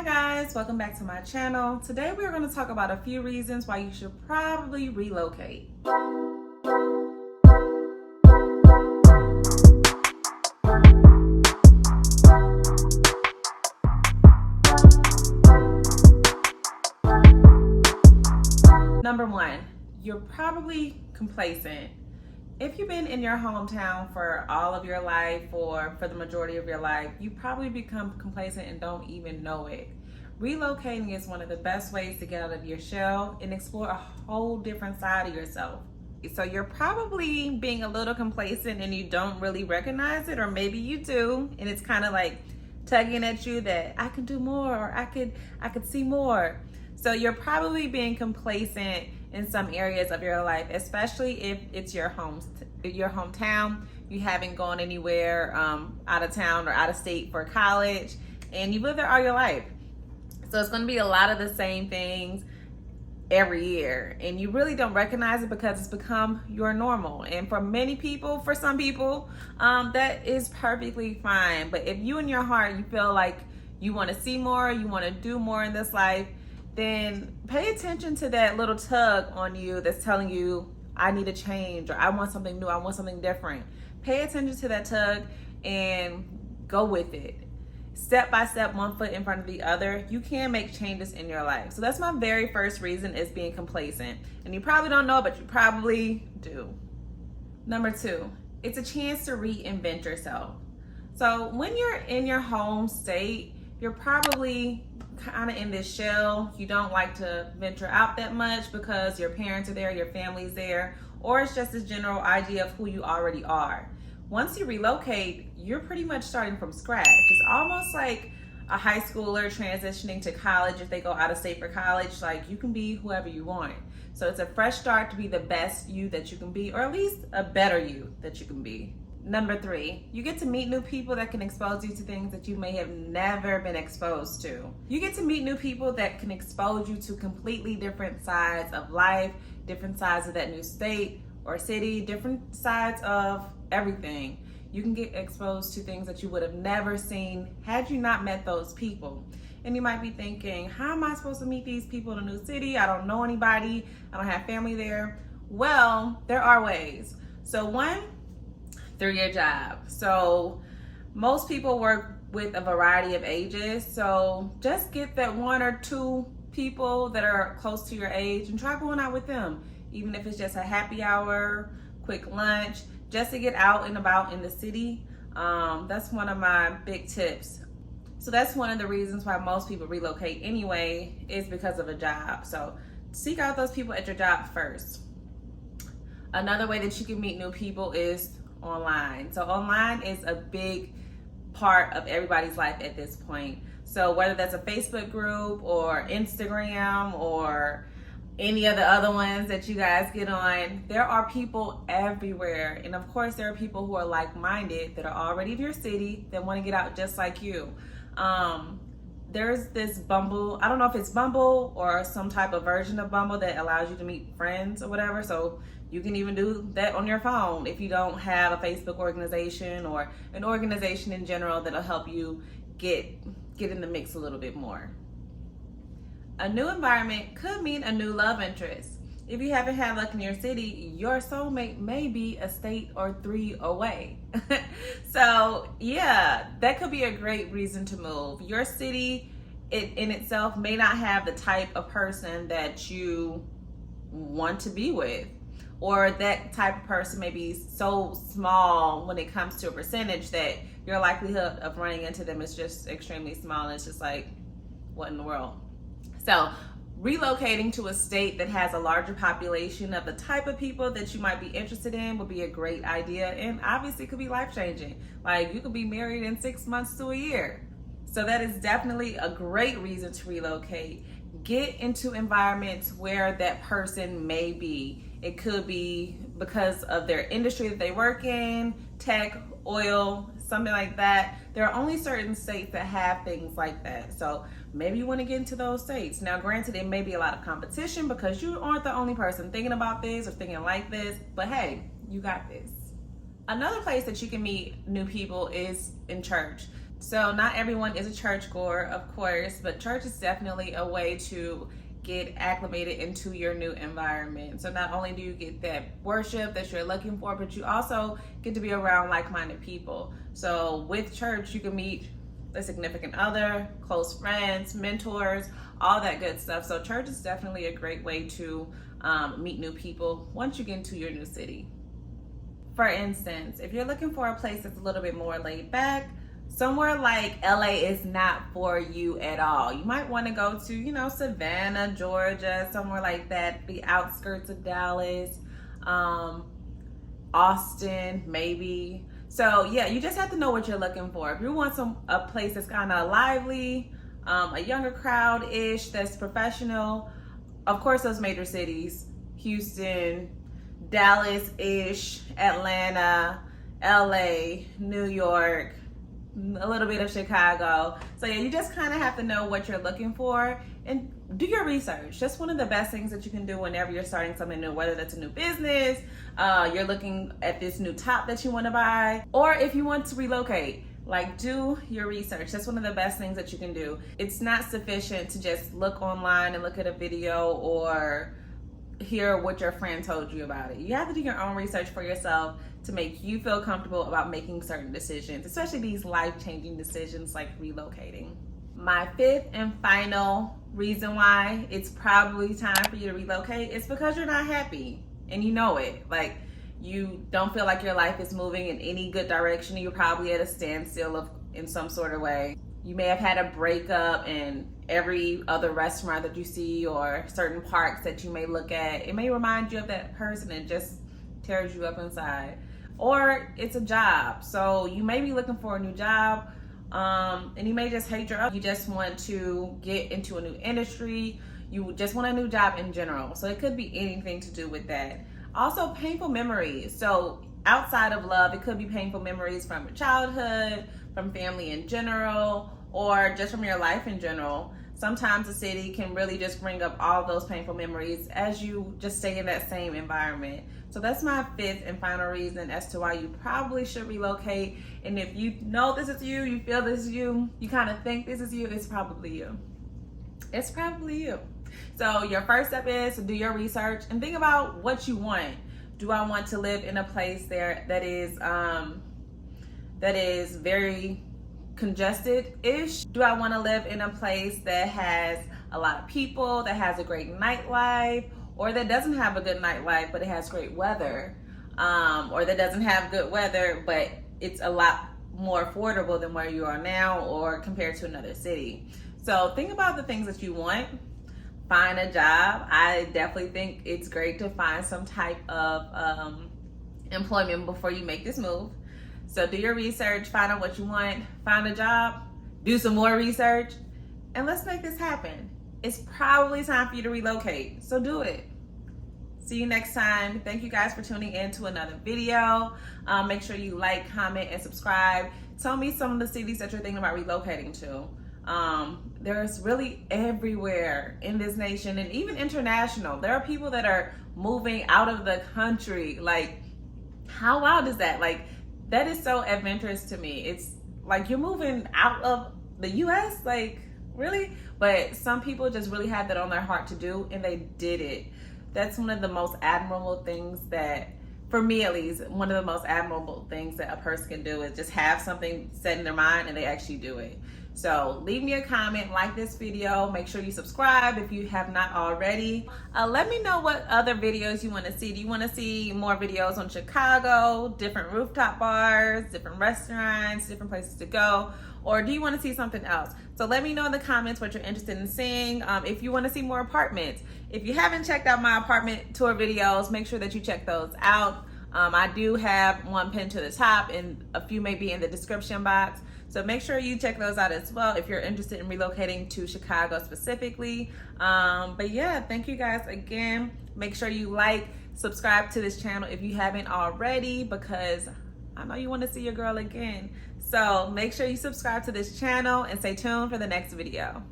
guys, welcome back to my channel. Today we're going to talk about a few reasons why you should probably relocate. Number one, you're probably complacent. If you've been in your hometown for all of your life or for the majority of your life, you probably become complacent and don't even know it. Relocating is one of the best ways to get out of your shell and explore a whole different side of yourself. So you're probably being a little complacent and you don't really recognize it, or maybe you do, and it's kind of like tugging at you that I could do more, or I could see more. So you're probably being complacent in some areas of your life, especially if it's your hometown. You haven't gone anywhere out of town or out of state for college, and you live there all your life. So it's going to be a lot of the same things every year, and you really don't recognize it because it's become your normal. And for many people, for some people, that is perfectly fine. But if you in your heart, you feel like you want to see more, you want to do more in this life, then pay attention to that little tug on you that's telling you, I need a change, or I want something new, I want something different. Pay attention to that tug and go with it. Step by step, one foot in front of the other, you can make changes in your life. So that's my very first reason, is being complacent. And you probably don't know, but you probably do. Number two, it's a chance to reinvent yourself. So when you're in your home state, you're probably kind of in this shell. You don't like to venture out that much because your parents are there, your family's there, or it's just this general idea of who you already are. Once you relocate, you're pretty much starting from scratch. It's almost like a high schooler transitioning to college. If they go out of state for college, like, you can be whoever you want. So it's a fresh start to be the best you that you can be, or at least a better you that you can be. Number three, you get to meet new people that can expose you to things that you may have never been exposed to. You get to meet new people that can expose you to completely different sides of life, different sides of that new state or city, different sides of everything. You can get exposed to things that you would have never seen had you not met those people. And you might be thinking, how am I supposed to meet these people in a new city? I don't know anybody. I don't have family there. Well, there are ways. So one, through your job. So most people work with a variety of ages. So just get that one or two people that are close to your age and try going out with them. Even if it's just a happy hour, quick lunch, just to get out and about in the city. That's one of my big tips. So that's one of the reasons why most people relocate anyway, is because of a job. So seek out those people at your job first. Another way that you can meet new people is online. So online is a big part of everybody's life at this point. So whether that's a Facebook group or Instagram or any of the other ones that you guys get on, there are people everywhere. And of course, there are people who are like-minded that are already in your city that want to get out just like you. There's this Bumble, I don't know if it's Bumble or some type of version of Bumble that allows you to meet friends or whatever. So you can even do that on your phone if you don't have a Facebook organization or an organization in general that'll help you get in the mix a little bit more. A new environment could mean a new love interest. If you haven't had luck in your city, your soulmate may be a state or three away. So yeah, that could be a great reason to move. Your city in itself may not have the type of person that you want to be with, or that type of person may be so small when it comes to a percentage that your likelihood of running into them is just extremely small, and it's just like, what in the world? So relocating to a state that has a larger population of the type of people that you might be interested in would be a great idea, and obviously could be life-changing. Like, you could be married in 6 months to a year. So that is definitely a great reason to relocate. Get into environments where that person may be. It could be because of their industry that they work in, tech, oil, something like that. There are only certain states that have things like that. So maybe you want to get into those states. Now, granted, it may be a lot of competition because you aren't the only person thinking about this or thinking like this, but hey, you got this. Another place that you can meet new people is in church. So not everyone is a churchgoer, of course, but church is definitely a way to get acclimated into your new environment. So not only do you get that worship that you're looking for, but you also get to be around like-minded people. So with church, you can meet a significant other, close friends, mentors, all that good stuff. So church is definitely a great way to meet new people once you get into your new city. For instance, if you're looking for a place that's a little bit more laid back, somewhere like LA is not for you at all. You might want to go to, Savannah, Georgia, somewhere like that, the outskirts of Dallas, Austin, maybe. So yeah, you just have to know what you're looking for. If you want a place that's kind of lively, a younger crowd-ish, that's professional, of course those major cities, Houston, Dallas-ish, Atlanta, LA, New York, a little bit of Chicago. So yeah, you just kind of have to know what you're looking for and do your research. That's one of the best things that you can do whenever you're starting something new, whether that's a new business, you're looking at this new top that you want to buy, or if you want to relocate. Like, do your research. That's one of the best things that you can do. It's not sufficient to just look online and look at a video or hear what your friend told you about it. You have to do your own research for yourself to make you feel comfortable about making certain decisions, especially these life-changing decisions like relocating. My fifth and final reason why it's probably time for you to relocate is because you're not happy and you know it. Like, you don't feel like your life is moving in any good direction. You're probably at a standstill in some sort of way. You may have had a breakup, and every other restaurant that you see or certain parks that you may look at, it may remind you of that person and just tears you up inside. Or it's a job. So you may be looking for a new job, and you may just hate your job. You just want to get into a new industry. You just want a new job in general. So it could be anything to do with that. Also, painful memories. So outside of love, it could be painful memories from your childhood, from family in general, or just from your life in general. Sometimes a city can really just bring up all those painful memories as you just stay in that same environment. So that's my fifth and final reason as to why you probably should relocate. And if you know this is you, you feel this is you, you kind of think this is you, it's probably you. It's probably you. So your first step is to do your research and think about what you want. Do I want to live in a place there that is very congested-ish? Do I want to live in a place that has a lot of people, that has a great nightlife, or that doesn't have a good nightlife but it has great weather, or that doesn't have good weather but it's a lot more affordable than where you are now or compared to another city? So think about the things that you want. Find a job. I definitely think it's great to find some type of employment before you make this move. So do your research, find out what you want, find a job, do some more research, and let's make this happen. It's probably time for you to relocate, so do it. See you next time. Thank you guys for tuning in to another video. Make sure you like, comment, and subscribe. Tell me some of the cities that you're thinking about relocating to. There's really everywhere in this nation and even international. There are people that are moving out of the country. Like, how wild is that? Like, that is so adventurous to me. It's like you're moving out of the US, like, really? But some people just really had that on their heart to do, and they did it. That's one of the most admirable things that, for me at least, one of the most admirable things that a person can do is just have something set in their mind and they actually do it. So leave me a comment, like this video, make sure you subscribe if you have not already. Let me know what other videos you want to see. Do you want to see more videos on Chicago, different rooftop bars, different restaurants, different places to go? Or do you want to see something else? So let me know in the comments what you're interested in seeing. If you want to see more apartments. If you haven't checked out my apartment tour videos, make sure that you check those out. I do have one pinned to the top and a few may be in the description box. So make sure you check those out as well if you're interested in relocating to Chicago specifically. But yeah, thank you guys again. Make sure you like, subscribe to this channel if you haven't already, because I know you want to see your girl again. So make sure you subscribe to this channel and stay tuned for the next video.